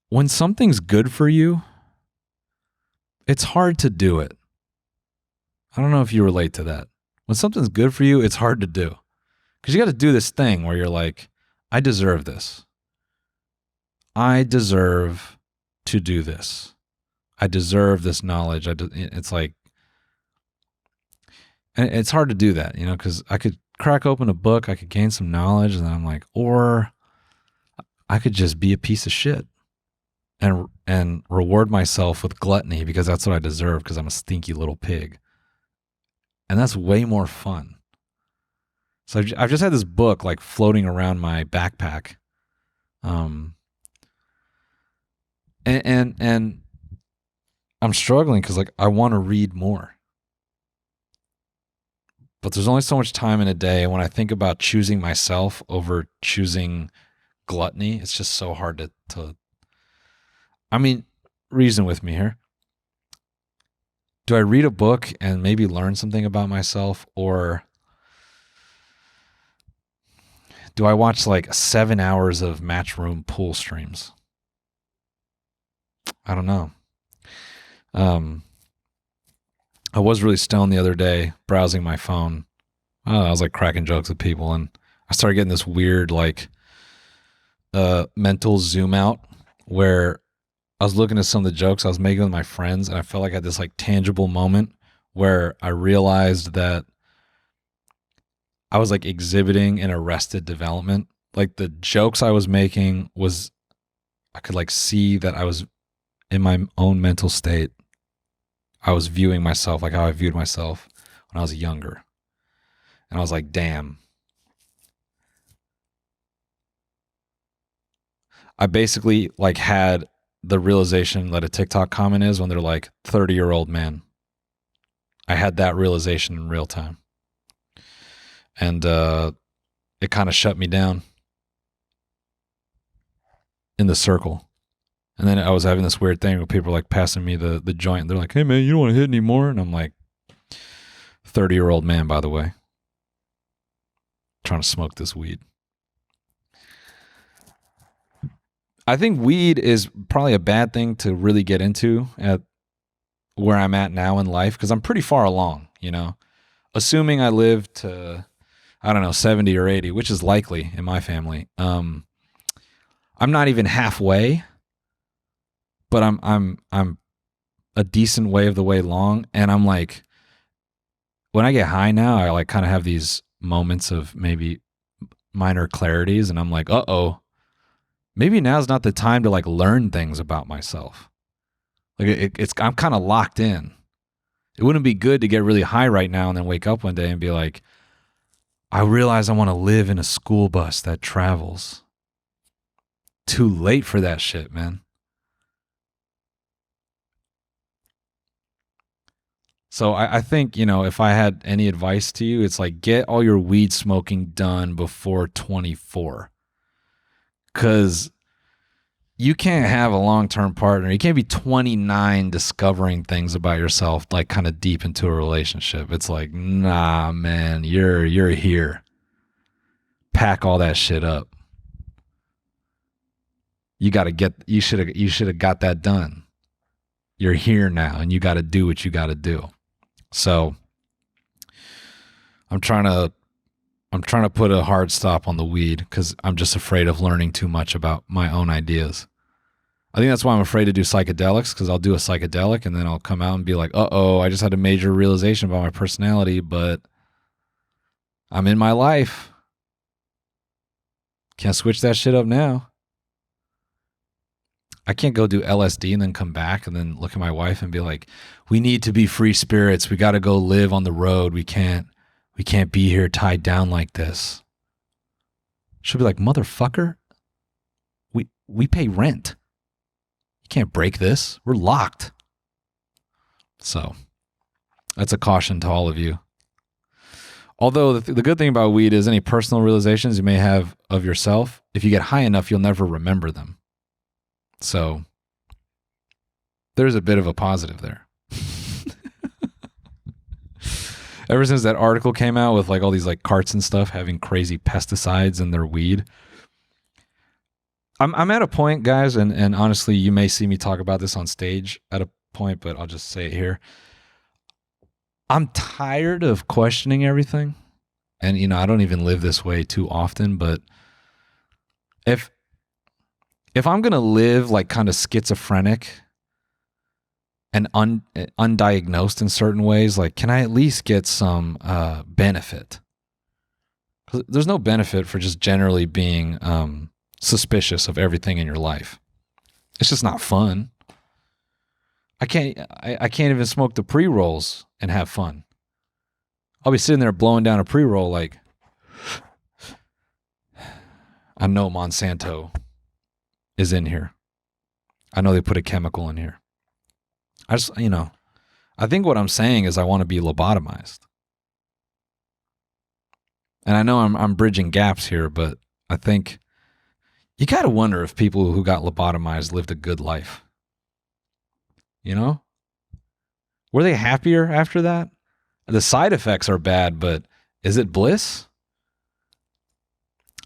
when something's good for you, it's hard to do it. I don't know if you relate to that. When something's good for you, it's hard to do. Because you got to do this thing where you're like, I deserve this. I deserve to do this. I deserve this knowledge. It's like, and it's hard to do that, because I could crack open a book, I could gain some knowledge, and then I'm like, or I could just be a piece of shit and reward myself with gluttony because that's what I deserve because I'm a stinky little pig. And that's way more fun. So I've just had this book like floating around my backpack. And I'm struggling because like I want to read more. But there's only so much time in a day. And when I think about choosing myself over choosing gluttony, it's just so hard to reason with me here. Do I read a book and maybe learn something about myself, or do I watch like 7 hours of Matchroom pool streams? I don't know. I was really stoned the other day browsing my phone. I was like cracking jokes with people, and I started getting this weird like mental zoom out where I was looking at some of the jokes I was making with my friends, and I felt like I had this like tangible moment where I realized that I was like exhibiting an arrested development. Like the jokes I was making was, I could like see that I was in my own mental state. I was viewing myself like how I viewed myself when I was younger. And I was like, damn. I basically like had the realization that a TikTok comment is when they're like 30-year-old man. I had that realization in real time. And it kind of shut me down in the circle. And then I was having this weird thing where people were like passing me the joint. They're like, hey man, you don't want to hit anymore? And I'm like, 30-year-old man, by the way, trying to smoke this weed. I think weed is probably a bad thing to really get into at where I'm at now in life, because I'm pretty far along, assuming I live to, I don't know, 70 or 80, which is likely in my family. I'm not even halfway, but I'm a decent way of the way along. And I'm like, when I get high now, I like kind of have these moments of maybe minor clarities, and I'm like, uh-oh, maybe now's not the time to like learn things about myself. Like I'm kind of locked in. It wouldn't be good to get really high right now and then wake up one day and be like, I realize I want to live in a school bus that travels. Too late for that shit, man. So I think, if I had any advice to you, it's like get all your weed smoking done before 24. Because you can't have a long-term partner. You can't be 29 discovering things about yourself like kind of deep into a relationship. It's like, nah, man, you're here. Pack all that shit up. You should have got that done. You're here now, and you got to do what you got to do. So I'm trying to put a hard stop on the weed because I'm just afraid of learning too much about my own ideas. I think that's why I'm afraid to do psychedelics, because I'll do a psychedelic and then I'll come out and be like, uh-oh, I just had a major realization about my personality, but I'm in my life. Can't switch that shit up now. I can't go do LSD and then come back and then look at my wife and be like, we need to be free spirits. We got to go live on the road. We can't be here tied down like this. She'll be like, motherfucker, we pay rent. You can't break this. We're locked. So that's a caution to all of you. Although the good thing about weed is any personal realizations you may have of yourself, if you get high enough, you'll never remember them. So there's a bit of a positive there. Ever since that article came out with like all these like carts and stuff having crazy pesticides in their weed, I'm at a point, guys, and honestly, you may see me talk about this on stage at a point, but I'll just say it here. I'm tired of questioning everything. And, you know, I don't even live this way too often, but if I'm going to live like kind of schizophrenic and undiagnosed in certain ways, like, can I at least get some benefit? There's no benefit for just generally being suspicious of everything in your life. It's just not fun. I can't even smoke the pre-rolls and have fun. I'll be sitting there blowing down a pre-roll like, I know Monsanto is in here. I know they put a chemical in here. I just, you know, I think what I'm saying is I want to be lobotomized. And I know I'm bridging gaps here, but I think you got to wonder if people who got lobotomized lived a good life. You know? Were they happier after that? The side effects are bad, but is it bliss?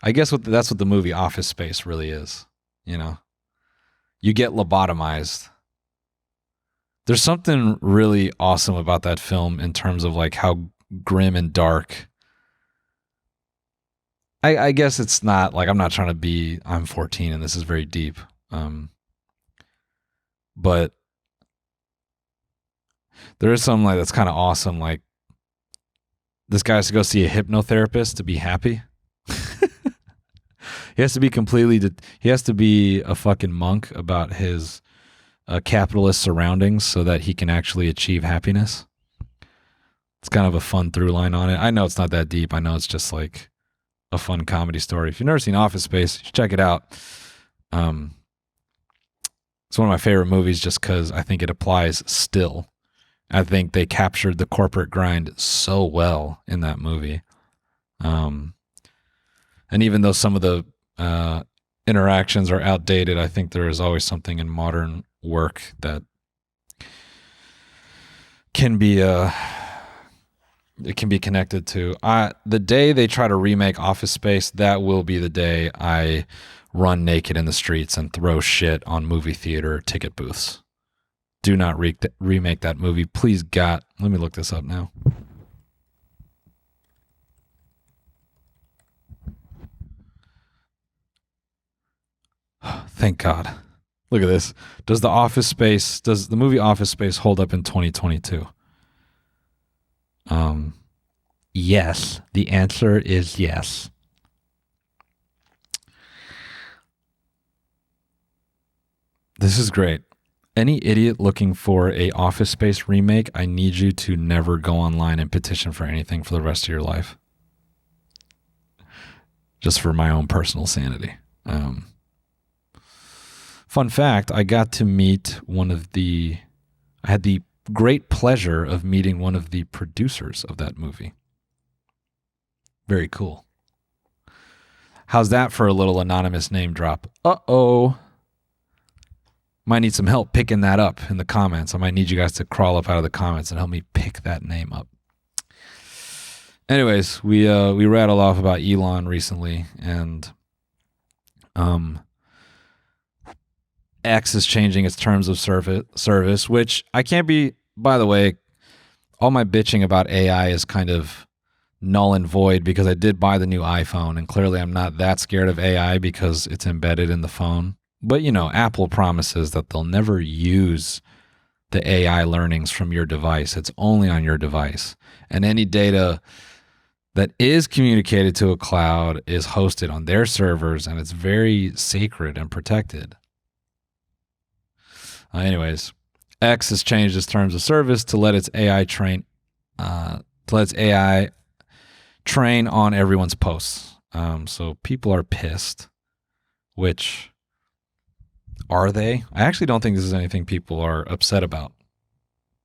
I guess that's what the movie Office Space really is. You know? You get lobotomized. There's something really awesome about that film in terms of like how grim and dark. I guess it's not like I'm not trying to be, I'm 14 and this is very deep. But there is something like that's kind of awesome. Like this guy has to go see a hypnotherapist to be happy. He has to be he has to be a fucking monk about his capitalist surroundings so that he can actually achieve happiness. It's kind of a fun through line on it. I know it's not that deep. I know it's just like a fun comedy story. If you've never seen Office Space, you should check it out. It's one of my favorite movies just because I think it applies still. I think they captured the corporate grind so well in that movie. And even though some of the interactions are outdated, I think there is always something in modern work that can be it can be connected to. The day they try to remake Office Space, that will be the day I run naked in the streets and throw shit on movie theater ticket booths. Do not remake that movie. Please, God. Let me look this up now. Thank God. Look at this. Does the movie Office Space hold up in 2022? Yes. The answer is yes. This is great. Any idiot looking for a Office Space remake, I need you to never go online and petition for anything for the rest of your life. Just for my own personal sanity. Fun fact, I got to meet I had the great pleasure of meeting one of the producers of that movie. Very cool. How's that for a little anonymous name drop? Uh-oh. Might need some help picking that up in the comments. I might need you guys to crawl up out of the comments and help me pick that name up. Anyways, we rattled off about Elon recently, and X is changing its terms of service, which I can't be, by the way, all my bitching about AI is kind of null and void because I did buy the new iPhone, and clearly I'm not that scared of AI because it's embedded in the phone. But, you know, Apple promises that they'll never use the AI learnings from your device. It's only on your device. And any data that is communicated to a cloud is hosted on their servers, and it's very sacred and protected. Anyways, X has changed its terms of service to let its AI train on everyone's posts. So people are pissed, which... Are they? I actually don't think this is anything people are upset about.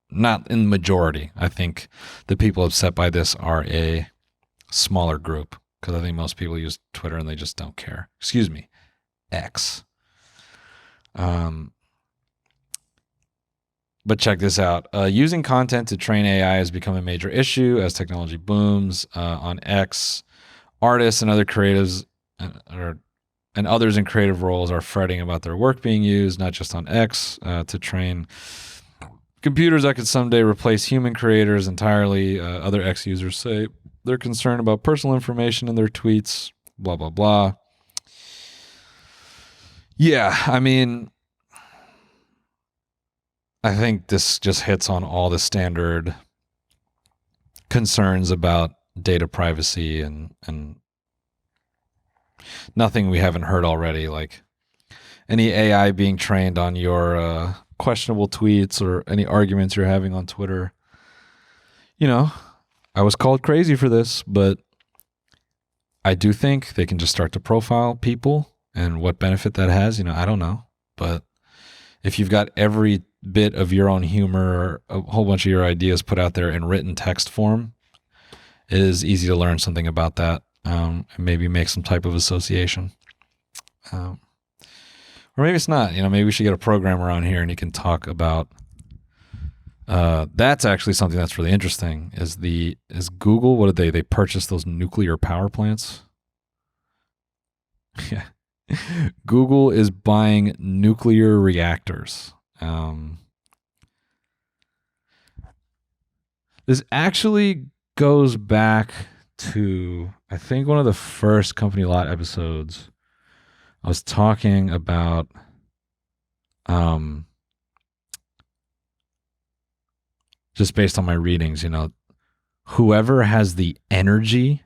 Not in the majority. I think the people upset by this are a smaller group because I think most people use Twitter and they just don't care. Excuse me, X. But check this out. Using content to train AI has become a major issue as technology booms. On X, artists and other creatives and others in creative roles are fretting about their work being used, not just on X, to train computers that could someday replace human creators entirely. Other X users say they're concerned about personal information in their tweets, blah, blah, blah. Yeah, I mean, I think this just hits on all the standard concerns about data privacy and nothing we haven't heard already, like any AI being trained on your questionable tweets or any arguments you're having on Twitter. You know, I was called crazy for this, but I do think they can just start to profile people, and what benefit that has, I don't know. But if you've got every bit of your own humor or a whole bunch of your ideas put out there in written text form, it is easy to learn something about that, and maybe make some type of association. Or maybe it's not. Maybe we should get a programmer on here and he can talk about. That's actually something that's really interesting. Is Google? What did they purchase those nuclear power plants? Yeah, Google is buying nuclear reactors. This actually goes back to, I think, one of the first Company Lot episodes. I was talking about just based on my readings, whoever has the energy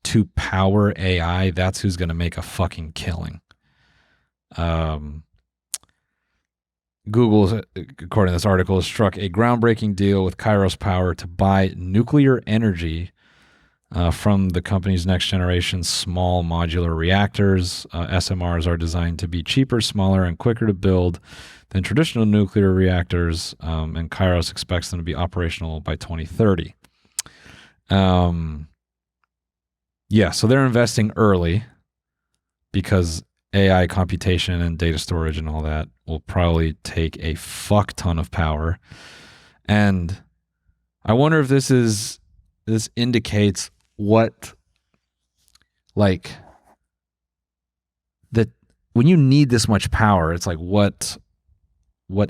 to power AI, that's who's going to make a fucking killing. Google, according to this article, has struck a groundbreaking deal with Kairos Power to buy nuclear energy from the company's next generation small modular reactors. SMRs are designed to be cheaper, smaller, and quicker to build than traditional nuclear reactors, and Kairos expects them to be operational by 2030. Yeah, so they're investing early because AI computation and data storage and all that will probably take a fuck ton of power. And I wonder if this indicates what, like, that when you need this much power, it's like what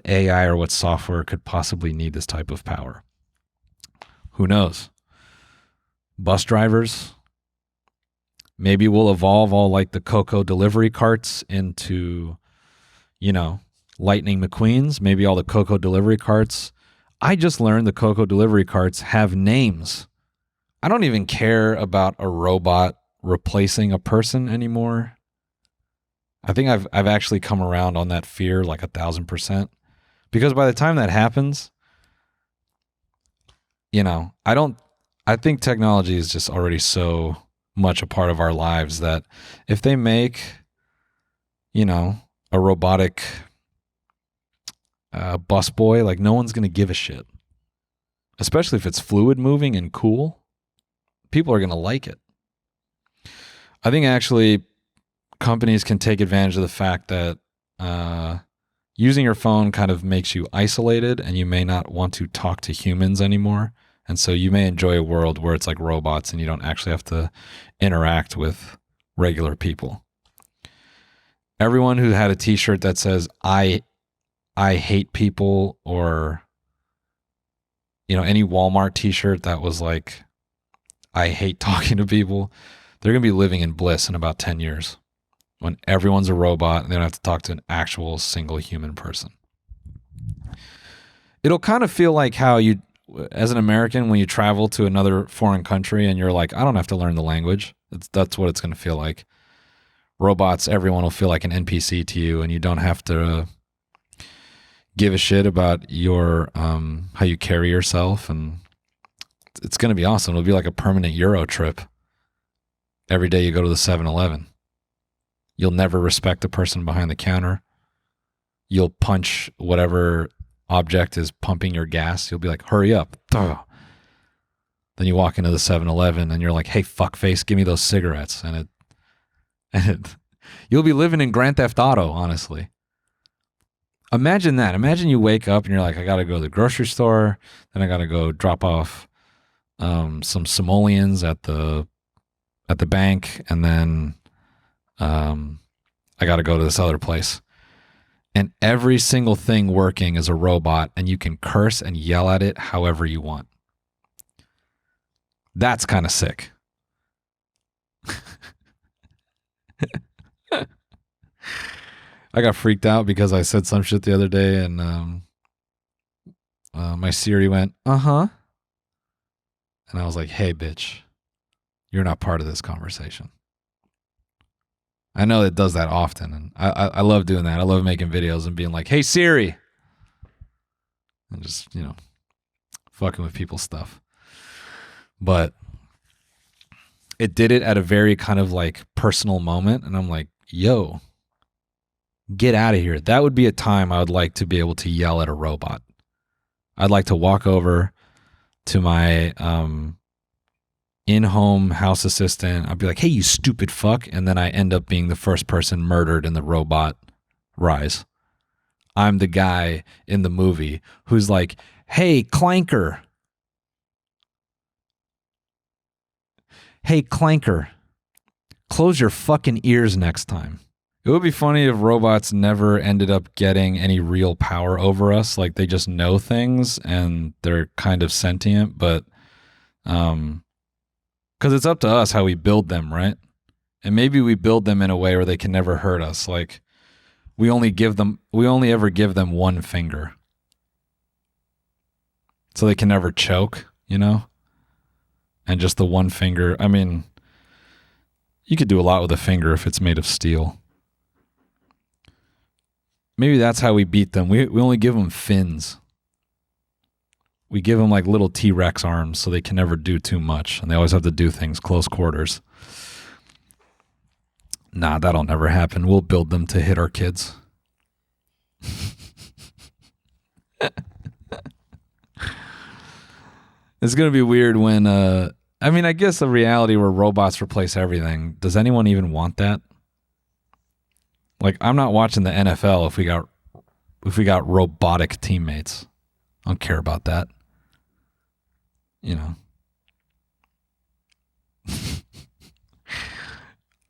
AI or what software could possibly need this type of power? Who knows? Bus drivers. Maybe we'll evolve all like the Cocoa delivery carts into, Lightning McQueens. Maybe all the Cocoa delivery carts. I just learned the Cocoa delivery carts have names. I don't even care about a robot replacing a person anymore. I think I've actually come around on that fear like 1,000%. Because by the time that happens, I think technology is just already so much a part of our lives that if they make, a robotic busboy, like no one's going to give a shit. Especially if it's fluid moving and cool. People are going to like it. I think actually companies can take advantage of the fact that using your phone kind of makes you isolated and you may not want to talk to humans anymore. And so you may enjoy a world where it's like robots and you don't actually have to interact with regular people. Everyone who had a t-shirt that says, I hate people, or, any Walmart t-shirt that was like, I hate talking to people, they're going to be living in bliss in about 10 years when everyone's a robot and they don't have to talk to an actual single human person. It'll kind of feel like how you, as an American, when you travel to another foreign country and you're like, I don't have to learn the language. That's what it's going to feel like. Robots, everyone will feel like an NPC to you, and you don't have to give a shit about your how you carry yourself, and it's going to be awesome. It'll be like a permanent Euro trip. Every day you go to the 7-Eleven. You'll never respect the person behind the counter. You'll punch whatever object is pumping your gas. You'll be like, hurry up. Then you walk into the 7-Eleven and you're like, hey, fuckface, give me those cigarettes. And you'll be living in Grand Theft Auto, honestly. Imagine that. Imagine you wake up and you're like, I got to go to the grocery store. Then I got to go drop off some simoleons at the bank. And then I got to go to this other place. And every single thing working is a robot, and you can curse and yell at it however you want. That's kind of sick. I got freaked out because I said some shit the other day, and my Siri went, uh-huh. And I was like, hey, bitch, you're not part of this conversation. I know it does that often, and I love doing that. I love making videos and being like, hey, Siri. And just, fucking with people's stuff. But it did it at a very kind of like personal moment, and I'm like, yo, get out of here. That would be a time I would like to be able to yell at a robot. I'd like to walk over to my in-home house assistant. I'd be like, hey, you stupid fuck. And then I end up being the first person murdered in the robot Rise. I'm the guy in the movie who's like, hey, Clanker. Hey, Clanker. Close your fucking ears next time. It would be funny if robots never ended up getting any real power over us. Like they just know things and they're kind of sentient, but because it's up to us how we build them, right? And maybe we build them in a way where they can never hurt us. Like we only ever give them one finger. So they can never choke, And just the one finger. I mean, you could do a lot with a finger if it's made of steel. Maybe that's how we beat them. We only give them fins. We give them like little T-Rex arms so they can never do too much. And they always have to do things close quarters. Nah, that'll never happen. We'll build them to hit our kids. It's going to be weird when, I guess a reality where robots replace everything. Does anyone even want that? Like, I'm not watching the NFL if we got robotic teammates. I don't care about that.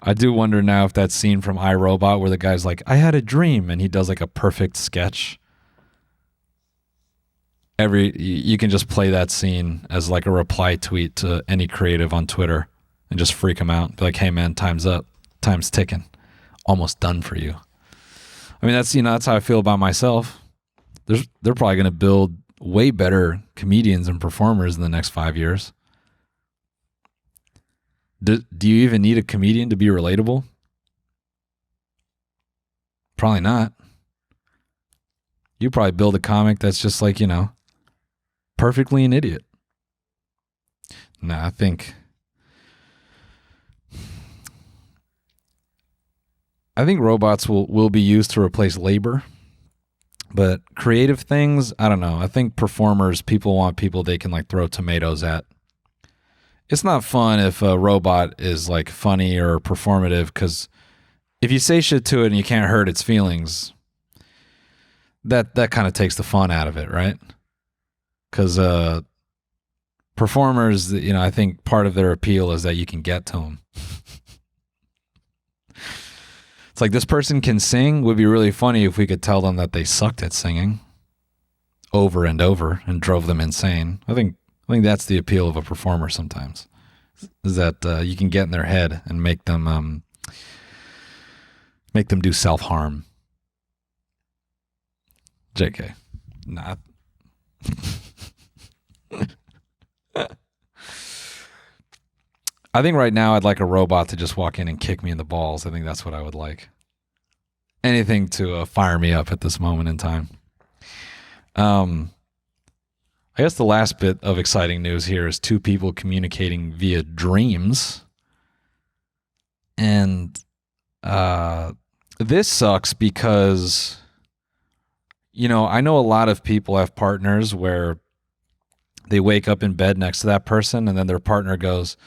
I do wonder now if that scene from iRobot where the guy's like, I had a dream, and he does like a perfect sketch. You can just play that scene as like a reply tweet to any creative on Twitter and just freak them out. Be like, hey man, time's up. Time's ticking. Almost done for you. I mean, that's how I feel about myself. They're probably going to build way better comedians and performers in the next 5 years. Do you even need a comedian to be relatable? Probably not. You probably build a comic that's just like, perfectly an idiot. Nah, I think robots will be used to replace labor. But creative things, I don't know. I think performers, people want people they can like throw tomatoes at. It's not fun if a robot is like funny or performative, because if you say shit to it and you can't hurt its feelings, that kind of takes the fun out of it, right? Because performers, I think part of their appeal is that you can get to them. It's like, this person can sing. Would be really funny if we could tell them that they sucked at singing over and over and drove them insane. I think that's the appeal of a performer sometimes, is that you can get in their head and make them do self-harm. JK. Nah. I think right now I'd like a robot to just walk in and kick me in the balls. I think that's what I would like. Anything to fire me up at this moment in time. I guess the last bit of exciting news here is two people communicating via dreams. And this sucks because, I know a lot of people have partners where they wake up in bed next to that person and then their partner goes,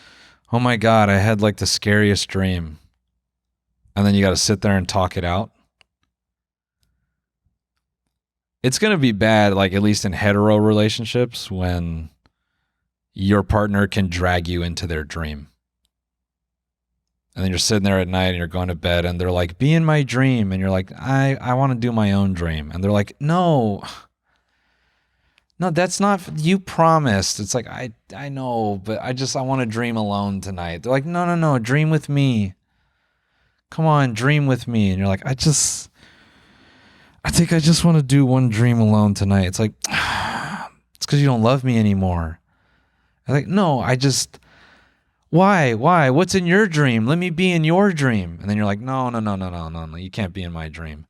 oh my God, I had like the scariest dream. And then you got to sit there and talk it out. it's going to be bad, like at least in hetero relationships, when your partner can drag you into their dream. And then you're sitting there at night and you're going to bed and they're like, be in my dream. And you're like, I want to do my own dream. And they're like, no, that's not, you promised. It's like, I know, but I want to dream alone tonight. They're like, no, dream with me. Come on, dream with me. And you're like, I think I just want to do one dream alone tonight. It's like, it's because you don't love me anymore. I'm like, no, why? What's in your dream? Let me be in your dream. And then you're like, no, you can't be in my dream.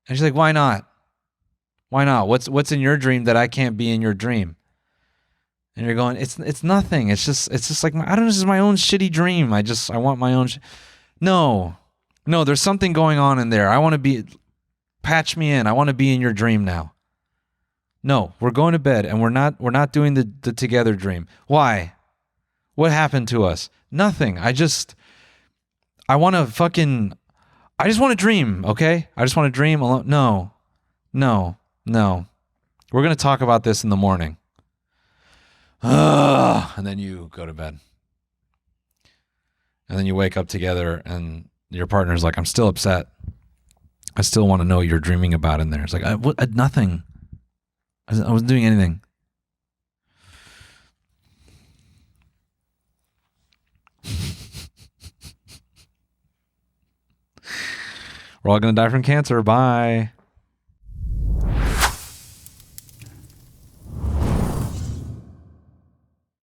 And she's like, why not? What's in your dream that I can't be in your dream? And you're going, it's nothing. It's just like, I don't know, this is my own shitty dream. I want my own. No, there's something going on in there. I want to be, patch me in. I want to be in your dream now. No, we're going to bed and we're not doing the together dream. Why? What happened to us? Nothing. I just want to dream, okay? I just want to dream alone. No. We're going to talk about this in the morning. And then you go to bed. And then you wake up together and your partner's like, I'm still upset. I still want to know what you're dreaming about in there. It's like, nothing. I wasn't doing anything. We're all going to die from cancer. Bye.